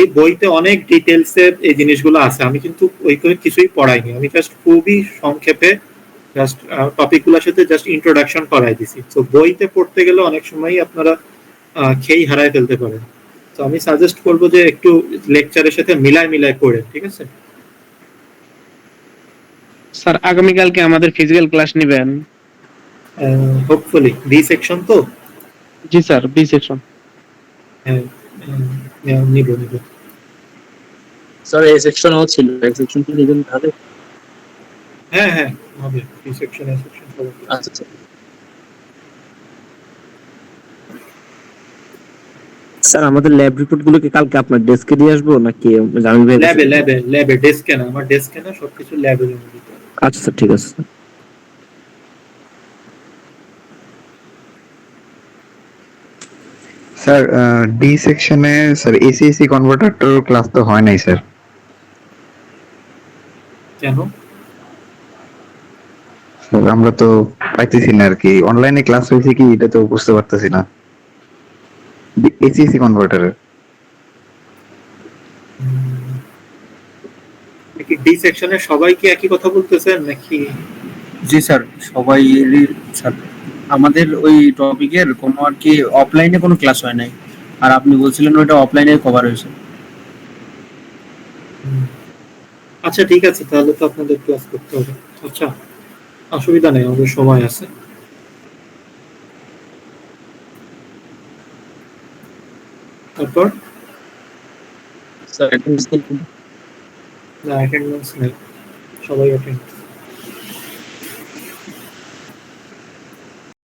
এই বইতে অনেক ডিটেলসে এই জিনিসগুলো আছে, আমি কিন্তু ওই করে কিছুই পড়াইনি, আমি জাস্ট খুবই সংক্ষেপে জাস্ট টপিকগুলোর সাথে জাস্ট ইন্ট্রোডাকশন করাই দিছি। তো বইতে পড়তে গেলে অনেক সময়ই আপনারা খেই হারায় ফেলতে পারেন। তো আমি সাজেস্ট করবো যে একটু লেকচারের সাথে মিলায় পড়ে, ঠিক আছে? স্যার আগামীকালকে আমাদের ফিজিক্যাল ক্লাস নেবেন? হোপফুলি বি সেকশন তো? জি স্যার, বি সেকশন। হ্যাঁ, নিব। স্যার এই সেকশনও ছিল, এই সেকশন কি নেবেন তাহলে? হ্যাঁ হ্যাঁ, হবে বি সেকশন এ সেকশন সবাই। আচ্ছা স্যার, আমাদের ল্যাব রিপোর্ট গুলো কি কালকে আপনার ডেস্কে দিয়ে আসবো নাকি জামিল ভাই? ল্যাবে ডেস্কে না, আমার ডেস্কে না, সবকিছু ল্যাবে জমা দিতে হবে। আচ্ছা স্যার, ঠিক আছে। স্যার ডি সেকশনে স্যার এসিএসি কনভার্টারটার ক্লাস তো হয় নাই স্যার। কেন? স্যার আমরা তো পাইতেছি না আর কি, অনলাইনে ক্লাস হয়েছে কি এটা তো বুঝতে পারতেছি না এসিএসি কনভার্টারের। কি ডি সেকশনে সবাই কি একই কথা বলতেছেন নাকি? জি স্যার, সবাই স্যার আমাদের ওই টপিকের কোনো আর কি অফলাইনে কোনো ক্লাস হয় নাই, আর আপনি বলছিলেন ওইটা অফলাইনে কভার হয়েছে। আচ্ছা ঠিক আছে, তাহলে তো আপনাদের ক্লাস করতে হবে। আচ্ছা, অসুবিধা নেই, আমাদের সময় আছে। তারপর স্যার না, অ্যাটেন্ডেন্স নেই, সবাই অ্যাটেন্ড।